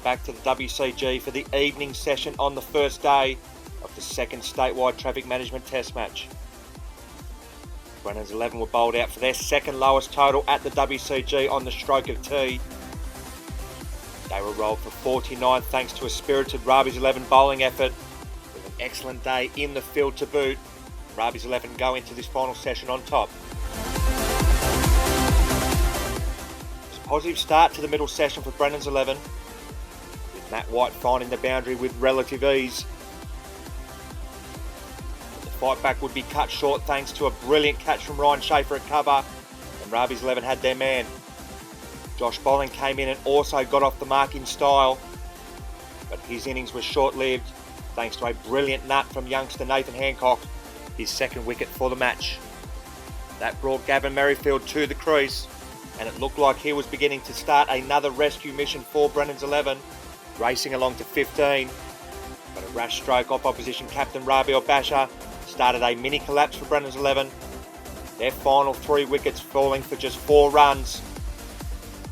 back to the WCG for the evening session on the first day of the second statewide traffic management test match. Brennan's 11 were bowled out for their second lowest total at the WCG on the stroke of tee. They were rolled for 49 thanks to a spirited Rabi's 11 bowling effort with an excellent day in the field to boot. Rabi's 11 go into this final session on top. It's a positive start to the middle session for Brennan's 11, with Matt White finding the boundary with relative ease. The fight back would be cut short thanks to a brilliant catch from Ryan Schaefer at cover, and Rabi's 11 had their man. Josh Bolling came in and also got off the mark in style, but his innings was short-lived thanks to a brilliant nut from youngster Nathan Hancock, his second wicket for the match. That brought Gavin Merrifield to the crease, and it looked like he was beginning to start another rescue mission for Brennan's 11, racing along to 15. But a rash stroke off opposition captain Rabiel Basha started a mini collapse for Brennan's 11, their final 3 wickets falling for just 4 runs,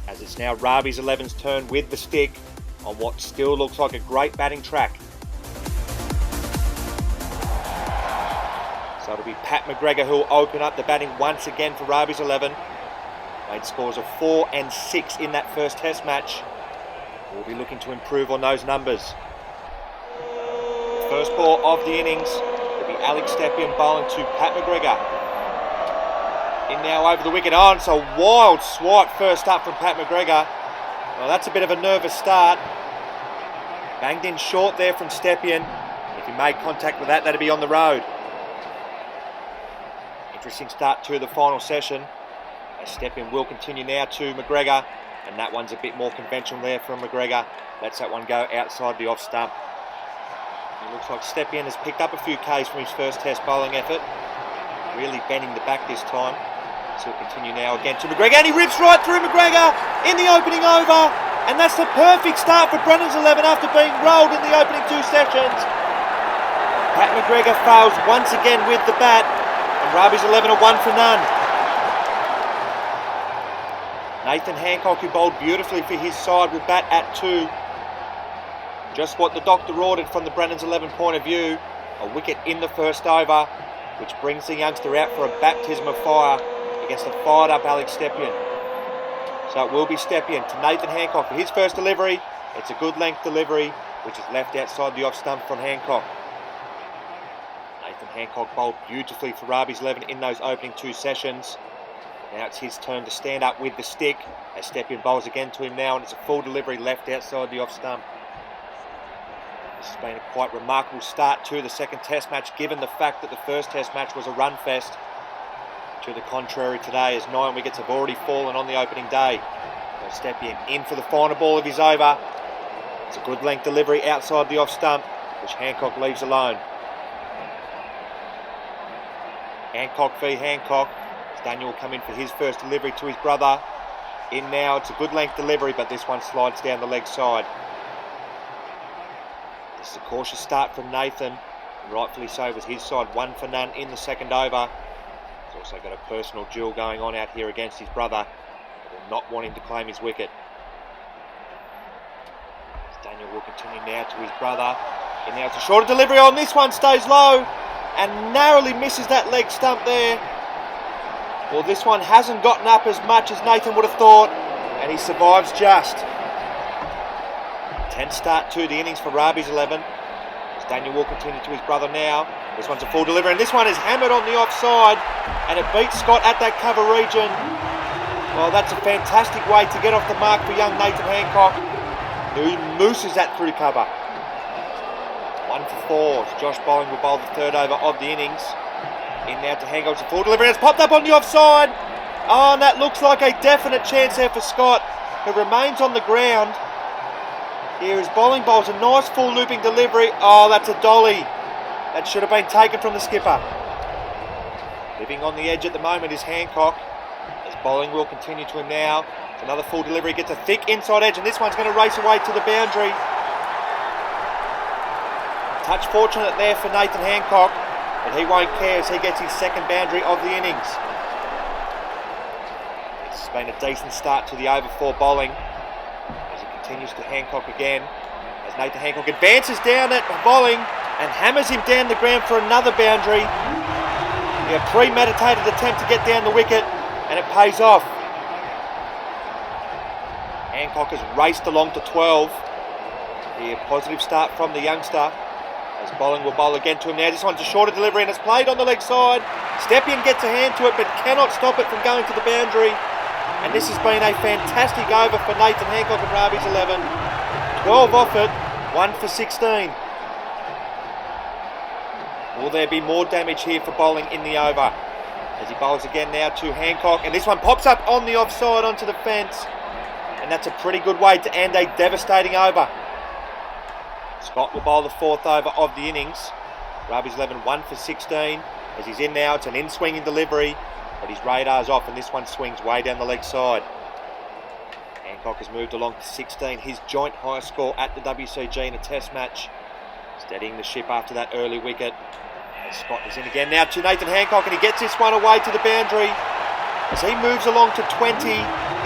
as it's now Rabi's 11's turn with the stick on what still looks like a great batting track. So it'll be Pat McGregor who will open up the batting once again for Rabi's 11. Made scores of 4 and 6 in that first test match. We'll be looking to improve on those numbers. The first ball of the innings will be Alex Stepien bowling to Pat McGregor. In now over the wicket. Oh, and it's a wild swipe first up from Pat McGregor. Well, that's a bit of a nervous start. Banged in short there from Stepien. If he made contact with that, that'd be on the road. Interesting start to the final session. As Stepien will continue now to McGregor, and that one's a bit more conventional there from McGregor. Lets that one go outside the off stump. It looks like Stepien has picked up a few Ks from his first test bowling effort. Really bending the back this time. So he'll continue now again to McGregor, and he rips right through McGregor in the opening over, and that's the perfect start for Brennan's 11 after being rolled in the opening 2 sessions. Pat McGregor fails once again with the bat, and Rabi's 11 are 1 for none. Nathan Hancock, who bowled beautifully for his side, will bat at 2. Just what the doctor ordered from the Brennan's 11 point of view, a wicket in the first over, which brings the youngster out for a baptism of fire against a fired-up Alex Stepien. So it will be Stepien to Nathan Hancock for his first delivery. It's a good length delivery, which is left outside the off stump from Hancock. Nathan Hancock bowled beautifully for Rabi's 11 in those opening 2 sessions. Now it's his turn to stand up with the stick as Stepien bowls again to him now, and it's a full delivery left outside the off stump. This has been a quite remarkable start to the second test match, given the fact that the first test match was a run fest. To the contrary today, as 9 wickets have already fallen on the opening day. So Stepien in for the final ball of his over. It's a good length delivery outside the off stump, which Hancock leaves alone. Hancock v Hancock. Daniel will come in for his first delivery to his brother. In now, it's a good length delivery, but this one slides down the leg side. This is a cautious start from Nathan, and rightfully so with his side 1 for none in the second over. He's also got a personal duel going on out here against his brother, who will not want him to claim his wicket. Daniel will continue now to his brother. And now it's a shorter delivery on this one, stays low and narrowly misses that leg stump there. Well, this one hasn't gotten up as much as Nathan would have thought, and he survives just. 10th start to the innings for Rabi's 11. As Daniel will continue to his brother now. This one's a full delivery, and this one is hammered on the offside, and it beats Scott at that cover region. Well, that's a fantastic way to get off the mark for young Nathan Hancock, who mooses that through cover. 1 for 4. Josh Bolling will bowl the third over of the innings. In now to Hancock, it's a full delivery, and it's popped up on the offside. Oh, and that looks like a definite chance there for Scott, who remains on the ground. Here is Bolling bowls a nice full looping delivery. Oh, that's a dolly. That should have been taken from the skipper. Living on the edge at the moment is Hancock, as Bolling will continue to him now. It's another full delivery, gets a thick inside edge, and this one's going to race away to the boundary. Touch fortunate there for Nathan Hancock, but he won't care as he gets his second boundary of the innings. This has been a decent start to the over 4 bowling, as he Continues to Hancock again, as Nathan Hancock advances down at Bolling and hammers him down the ground for another boundary. A premeditated attempt to get down the wicket, and it pays off. Hancock has raced along to 12. A positive start from the youngster, as Bolling will bowl again to him now. This one's a shorter delivery, and it's played on the leg side. Stepien gets a hand to it, but cannot stop it from going to the boundary. And this has been a fantastic over for Nathan Hancock and Rabi's 11. 12 off it, 1 for 16. Will there be more damage here for Bolling in the over? As he bowls again now to Hancock, and this one pops up on the offside onto the fence. And that's a pretty good way to end a devastating over. Scott will bowl the fourth over of the innings. Rabi's 11, 1 for 16. As he's in now, it's an in-swinging delivery, but his radar's off, and this one swings way down the leg side. Hancock has moved along to 16, his joint highest score at the WCG in a test match. Steadying the ship after that early wicket. As Scott is in again now to Nathan Hancock, and he gets this one away to the boundary. As he moves along to 20,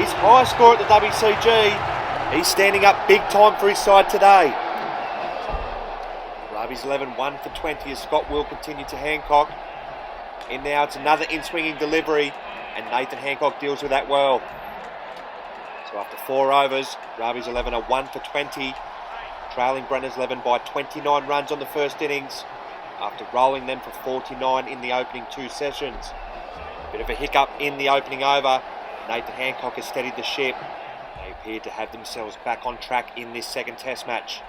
his highest score at the WCG. He's standing up big time for his side today. Rabi's 11, 1 for 20 as Scott will continue to Hancock. In now, it's another in-swinging delivery, and Nathan Hancock deals with that well. So after 4 overs, Rabi's 11 are 1 for 20, trailing Brenner's 11 by 29 runs on the first innings, after rolling them for 49 in the opening 2 sessions. Bit of a hiccup in the opening over. Nathan Hancock has steadied the ship. They appear to have themselves back on track in this second test match.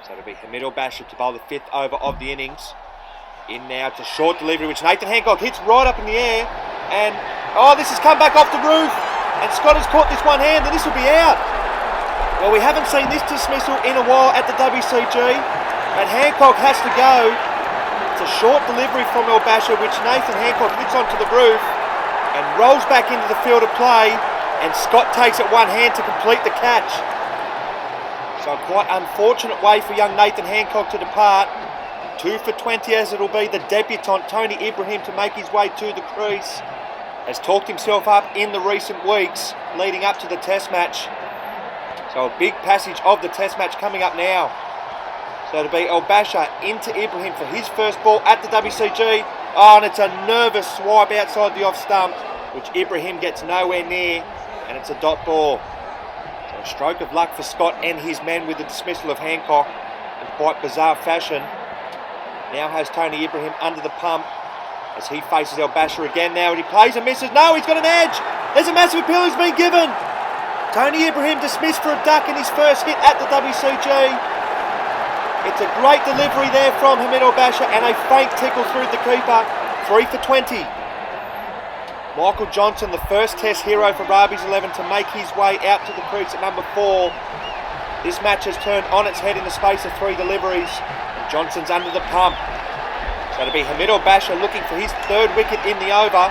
So it'll be Hamid al-Bashir to bowl the 5th over of the innings. In now to short delivery, which Nathan Hancock hits right up in the air. And, this has come back off the roof. And Scott has caught this one hand, and this will be out. Well, we haven't seen this dismissal in a while at the WCG. And Hancock has to go. It's a short delivery from al-Bashir, which Nathan Hancock hits onto the roof and rolls back into the field of play. And Scott takes it one hand to complete the catch. So a quite unfortunate way for young Nathan Hancock to depart. 2 for 20 as it'll be the debutant Tony Ibrahim to make his way to the crease. Has talked himself up in the recent weeks leading up to the test match. So a big passage of the test match coming up now. So it'll be al-Bashir into Ibrahim for his first ball at the WCG. And it's a nervous swipe outside the off stump, which Ibrahim gets nowhere near, and it's a dot ball. So a stroke of luck for Scott and his men with the dismissal of Hancock in quite bizarre fashion. Now has Tony Ibrahim under the pump as he faces al-Bashir again now, and he plays and misses. No, he's got an edge. There's a massive appeal he's been given. Tony Ibrahim dismissed for a duck in his first hit at the WCG. It's a great delivery there from Hamid al-Bashir and a faint tickle through the keeper. 3 for 20. Michael Johnson, the first test hero for Rabi's 11 to make his way out to the crease at number 4. This match has turned on its head in the space of 3 deliveries. Johnson's under the pump. So it'll be Hamid al-Bashir looking for his 3rd wicket in the over.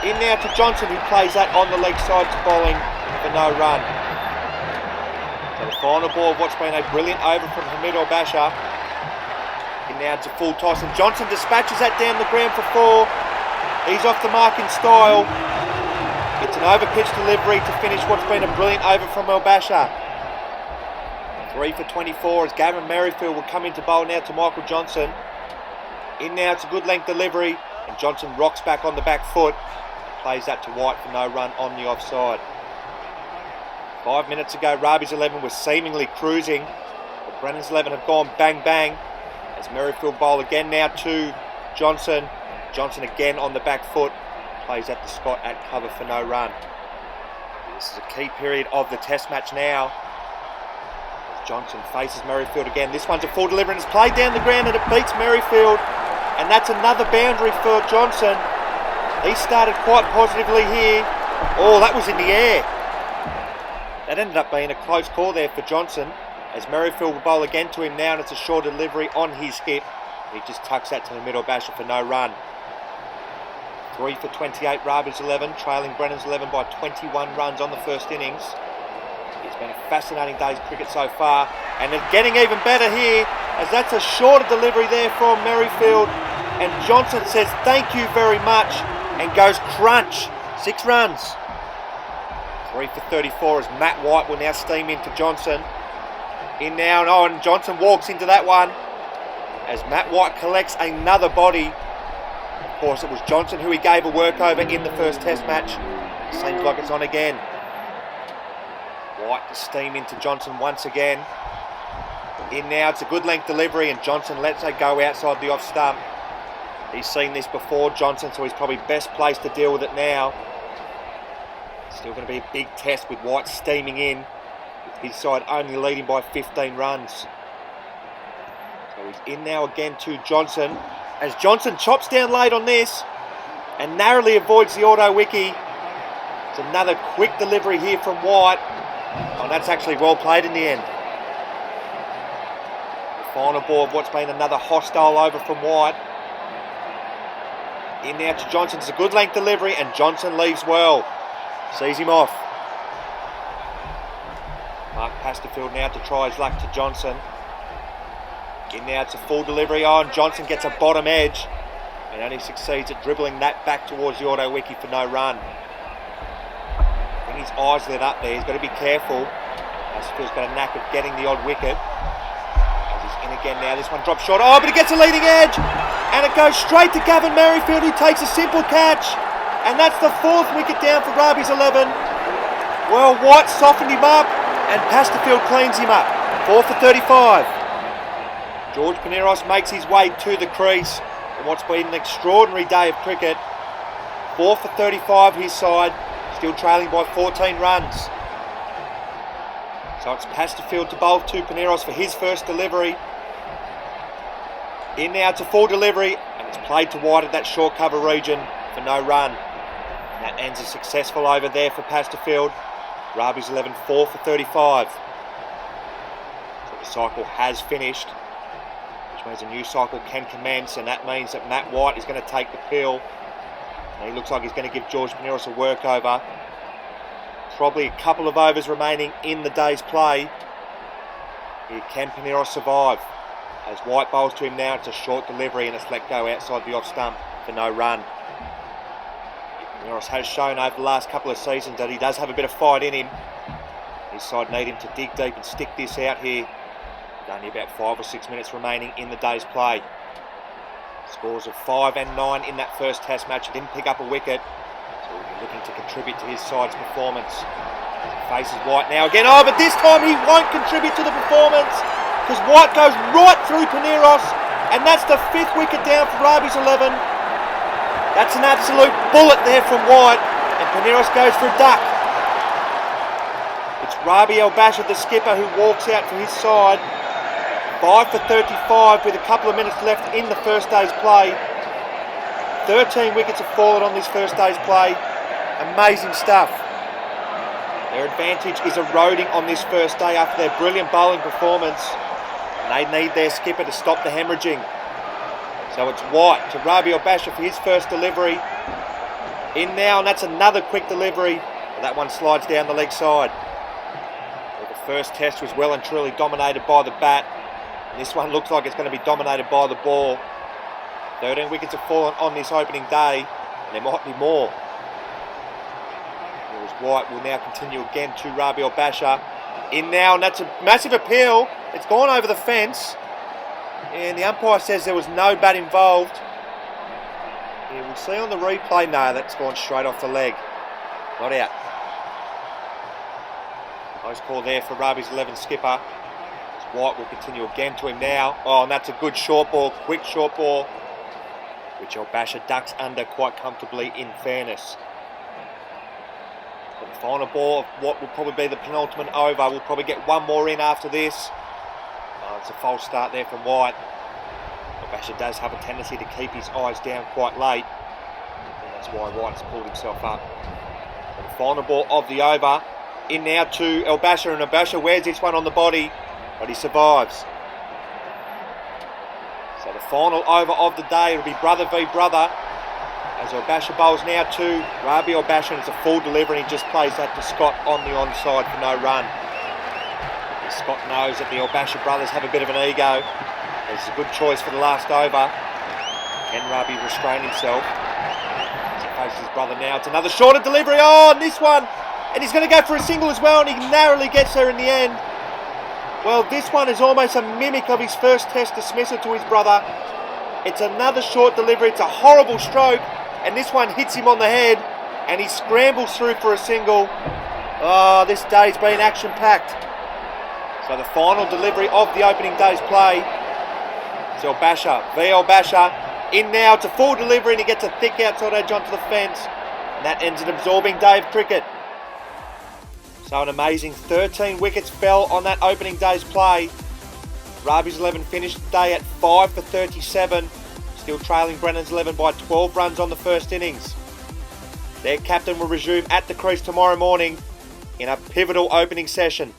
In now to Johnson, who plays that on the leg side to Bolling for no run. So the final ball of what's been a brilliant over from Hamid al-Bashir. In now to full toss, and Johnson dispatches that down the ground for 4. He's off the mark in style. It's an over-pitch delivery to finish what's been a brilliant over from al-Bashir. 3 for 24 as Gavin Merrifield will come into bowl now to Michael Johnson. In now, it's a good length delivery, and Johnson rocks back on the back foot. Plays that to White for no run on the offside. 5 minutes ago, Rabi's 11 was seemingly cruising, but Brennan's 11 have gone bang bang as Merrifield bowl again now to Johnson. Johnson again on the back foot. Plays that to Scott at cover for no run. This is a key period of the test match now. Johnson faces Merrifield again. This one's a full delivery and it's played down the ground and it beats Merrifield. And that's another boundary for Johnson. He started quite positively here. Oh, that was in the air. That ended up being a close call there for Johnson as Merrifield will bowl again to him now, and it's a short delivery on his hip. He just tucks that to the middle basher for no run. 3 for 28 Rabi's 11, trailing Brennan's 11 by 21 runs on the first innings. It's been a fascinating day's cricket so far, and it's getting even better here as that's a shorter delivery there from Merrifield, and Johnson says thank you very much and goes crunch. 6 runs. 3 for 34 as Matt White will now steam into Johnson. In now, and Johnson walks into that one as Matt White collects another body. Of course, it was Johnson who he gave a workover in the first test match. Seems like it's on again. White to steam into Johnson once again. In now, it's a good length delivery and Johnson lets it go outside the off stump. He's seen this before, Johnson, so he's probably best placed to deal with it now. Still going to be a big test with White steaming in, with his side only leading by 15 runs. So he's in now again to Johnson, as Johnson chops down late on this and narrowly avoids the auto wiki. It's another quick delivery here from White. Oh, that's actually well played in the end. The final ball of what's been another hostile over from White. In now to Johnson. It's a good length delivery and Johnson leaves well. Sees him off. Mark Pasterfield now to try his luck to Johnson. In now, it's a full delivery on. Johnson gets a bottom edge and only succeeds at dribbling that back towards the auto wiki for no run. I think his eyes lit up there. He's got to be careful. Pasterfield's got a knack of getting the odd wicket. As he's in again now, this one drops short. Oh, but he gets a leading edge and it goes straight to Gavin Merrifield, who takes a simple catch. And that's the 4th wicket down for Rabi's 11. Well, White softened him up and Pasterfield cleans him up. 4 for 35. George Paneros makes his way to the crease in what's been an extraordinary day of cricket. 4 for 35 his side, still trailing by 14 runs. So it's Pasterfield to bowl to Paneros for his first delivery. In now to full delivery and it's played to White at that short cover region for no run. And that ends a successful over there for Pasterfield. Rabi's 11, 4 for 35. So the cycle has finished, which means a new cycle can commence, and that means that Matt White is going to take the pill. And he looks like he's going to give George Paneros a workover. Probably a couple of overs remaining in the day's play. Here, can Paneros survive? As White bowls to him now, it's a short delivery and it's let go outside the off stump for no run. Paneros has shown over the last couple of seasons that he does have a bit of fight in him. His side need him to dig deep and stick this out here. Only about 5 or 6 minutes remaining in the day's play. Scores of 5 and 9 in that first test match. He didn't pick up a wicket, so he'll be looking to contribute to his side's performance. He faces White now again. Oh, but this time he won't contribute to the performance because White goes right through Paneros, and that's the 5th wicket down for Rabi's 11. That's an absolute bullet there from White, and Paneros goes for a duck. It's Rabi El-Bashir, the skipper, who walks out for his side. 5 for 35 with a couple of minutes left in the first day's play. 13 wickets have fallen on this first day's play. Amazing stuff. Their advantage is eroding on this first day after their brilliant bowling performance. And they need their skipper to stop the hemorrhaging. So it's White to Rabi El-Bashir for his first delivery. In now, and that's another quick delivery. But that one slides down the leg side. Well, the first test was well and truly dominated by the bat. This one looks like it's going to be dominated by the ball. 13 wickets have fallen on this opening day, and there might be more. Whereas White will now continue again to Rabi El-Bashir. In now, and that's a massive appeal. It's gone over the fence, and the umpire says there was no bat involved. Yeah, we'll see on the replay. No, that's gone straight off the leg. Not out. Close call there for Rabi's 11 skipper. White will continue again to him now. Oh, and that's a good short ball, quick short ball, which El-Bashir ducks under quite comfortably in fairness. But the final ball of what will probably be the penultimate over. We'll probably get one more in after this. Oh, it's a false start there from White. El-Bashir does have a tendency to keep his eyes down quite late, and that's why White's pulled himself up. So the final ball of the over. In now to El-Bashir, and El-Bashir wears this one on the body, but he survives. So the final over of the day will be brother v brother, as El-Bashir bowls now to Rabi El-Bashir, and it's a full delivery, and he just plays that to Scott on the onside for no run. And Scott knows that the El-Bashir brothers have a bit of an ego. It's a good choice for the last over. Can Rabi restrain himself as he faces his brother now? It's another shorter delivery. Oh, and this one And he's going to go for a single as well, and he narrowly gets there in the end. Well, this one is almost a mimic of his first test dismissal to his brother. It's another short delivery. It's a horrible stroke, and this one hits him on the head, and he scrambles through for a single. Oh, this day's been action-packed. So the final delivery of the opening day's play. VL Basher in now to full delivery, and he gets a thick outside edge onto the fence. And that ends an absorbing day of cricket. So an amazing 13 wickets fell on that opening day's play. Rabi's 11 finished the day at 5 for 37, still trailing Brennan's 11 by 12 runs on the first innings. Their captain will resume at the crease tomorrow morning in a pivotal opening session.